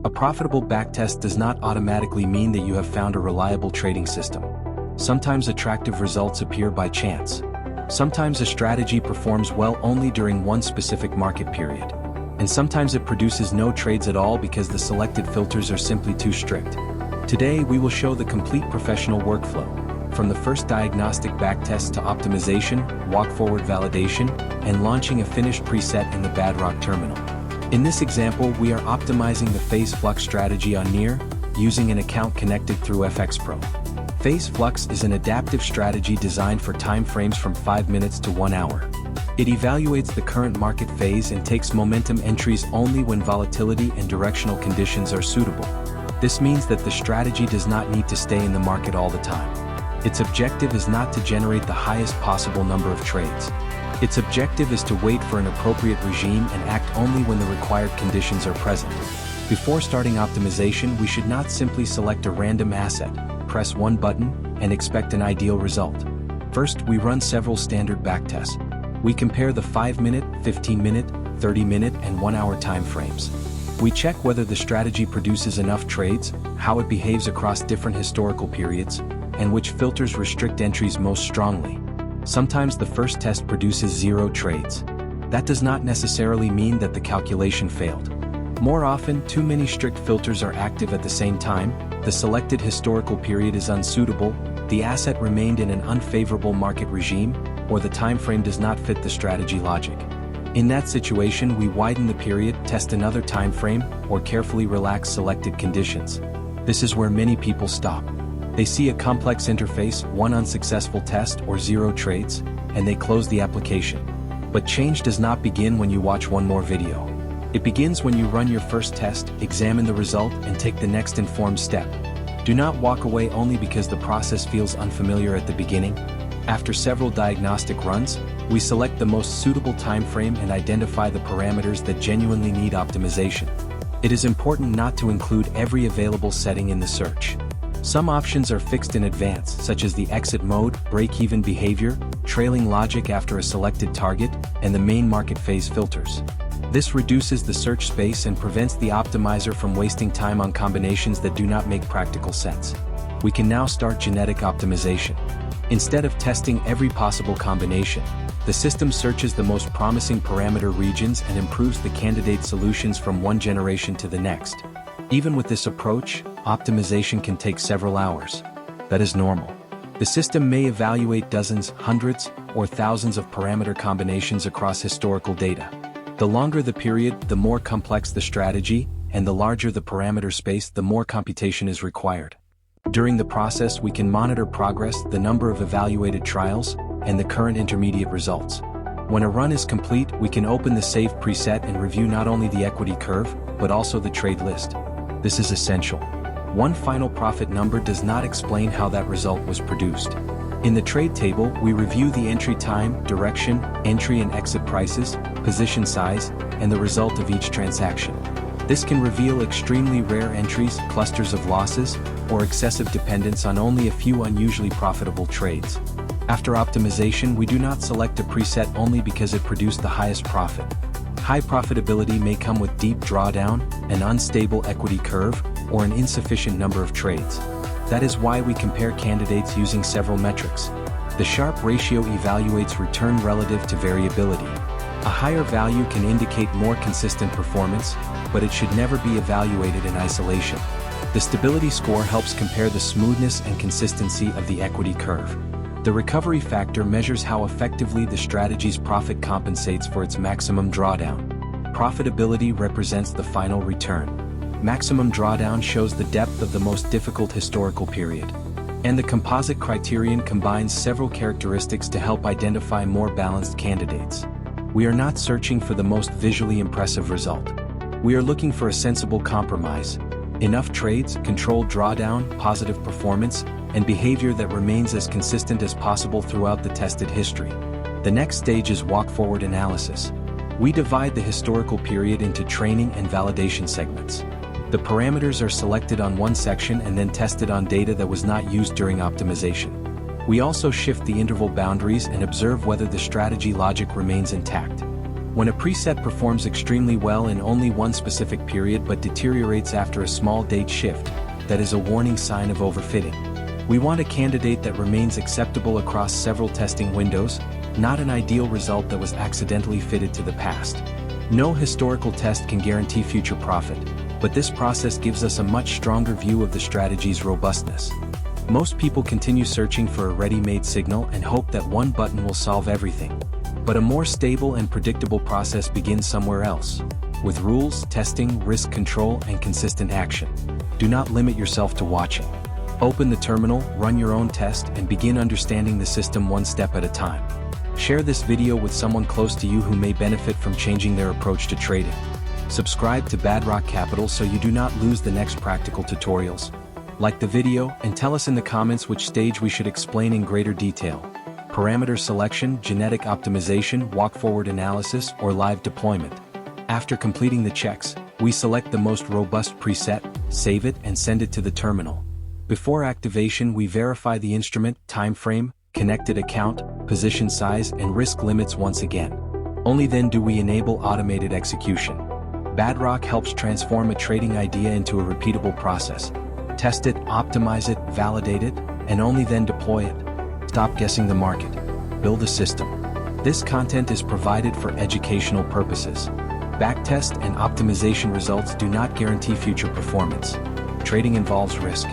A profitable backtest does not automatically mean that you have found a reliable trading system. Sometimes attractive results appear by chance. Sometimes a strategy performs well only during one specific market period. And sometimes it produces no trades at all because the selected filters are simply too strict. Today we will show the complete professional workflow, from the first diagnostic backtest to optimization, walk-forward validation, and launching a finished preset in the BadRock terminal. In this example, we are optimizing the Phase Flux strategy on NIR, using an account connected through FxPro. Phase Flux is an adaptive strategy designed for time frames from 5 minutes to 1 hour. It evaluates the current market phase and takes momentum entries only when volatility and directional conditions are suitable. This means that the strategy does not need to stay in the market all the time. Its objective is not to generate the highest possible number of trades. Its objective is to wait for an appropriate regime and act only when the required conditions are present. Before starting optimization, we should not simply select a random asset, press one button, and expect an ideal result. First, we run several standard backtests. We compare the 5-minute, 15-minute, 30-minute, and 1-hour time frames. We check whether the strategy produces enough trades, how it behaves across different historical periods, and which filters restrict entries most strongly. Sometimes the first test produces 0 trades. That does not necessarily mean that the calculation failed. More often, too many strict filters are active at the same time, the selected historical period is unsuitable, the asset remained in an unfavorable market regime, or the time frame does not fit the strategy logic. In that situation, we widen the period, test another time frame, or carefully relax selected conditions. This is where many people stop. They see a complex interface, one unsuccessful test or 0 trades, and they close the application. But change does not begin when you watch one more video. It begins when you run your first test, examine the result, and take the next informed step. Do not walk away only because the process feels unfamiliar at the beginning. After several diagnostic runs, we select the most suitable time frame and identify the parameters that genuinely need optimization. It is important not to include every available setting in the search. Some options are fixed in advance, such as the exit mode, break-even behavior, trailing logic after a selected target, and the main market phase filters. This reduces the search space and prevents the optimizer from wasting time on combinations that do not make practical sense. We can now start genetic optimization. Instead of testing every possible combination, the system searches the most promising parameter regions and improves the candidate solutions from one generation to the next. Even with this approach, optimization can take several hours. That is normal. The system may evaluate dozens, hundreds, or thousands of parameter combinations across historical data. The longer the period, the more complex the strategy, and the larger the parameter space, the more computation is required. During the process, we can monitor progress, the number of evaluated trials, and the current intermediate results. When a run is complete, we can open the Save preset and review not only the equity curve, but also the trade list. This is essential. One final profit number does not explain how that result was produced. In the trade table, we review the entry time, direction, entry and exit prices, position size, and the result of each transaction. This can reveal extremely rare entries, clusters of losses, or excessive dependence on only a few unusually profitable trades. After optimization, we do not select a preset only because it produced the highest profit. High profitability may come with deep drawdown, an unstable equity curve, or an insufficient number of trades. That is why we compare candidates using several metrics. The Sharpe ratio evaluates return relative to variability. A higher value can indicate more consistent performance, but it should never be evaluated in isolation. The stability score helps compare the smoothness and consistency of the equity curve. The recovery factor measures how effectively the strategy's profit compensates for its maximum drawdown. Profitability represents the final return. Maximum drawdown shows the depth of the most difficult historical period. And the composite criterion combines several characteristics to help identify more balanced candidates. We are not searching for the most visually impressive result. We are looking for a sensible compromise. Enough trades, controlled drawdown, positive performance, and behavior that remains as consistent as possible throughout the tested history. The next stage is walk-forward analysis. We divide the historical period into training and validation segments. The parameters are selected on one section and then tested on data that was not used during optimization. We also shift the interval boundaries and observe whether the strategy logic remains intact. When a preset performs extremely well in only one specific period but deteriorates after a small date shift, that is a warning sign of overfitting. We want a candidate that remains acceptable across several testing windows, not an ideal result that was accidentally fitted to the past. No historical test can guarantee future profit, but this process gives us a much stronger view of the strategy's robustness. Most people continue searching for a ready-made signal and hope that one button will solve everything. But a more stable and predictable process begins somewhere else, with rules, testing, risk control, and consistent action. Do not limit yourself to watching. Open the terminal, run your own test, and begin understanding the system one step at a time. Share this video with someone close to you who may benefit from changing their approach to trading. Subscribe to BadRock Capital so you do not lose the next practical tutorials. Like the video and tell us in the comments which stage we should explain in greater detail. Parameter selection, genetic optimization, walk-forward analysis, or live deployment. After completing the checks, we select the most robust preset, save it, and send it to the terminal. Before activation, we verify the instrument, time frame, connected account, position size, and risk limits once again. Only then do we enable automated execution. BadRock helps transform a trading idea into a repeatable process. Test it, optimize it, validate it, and only then deploy it. Stop guessing the market. Build a system. This content is provided for educational purposes. Backtest and optimization results do not guarantee future performance. Trading involves risk.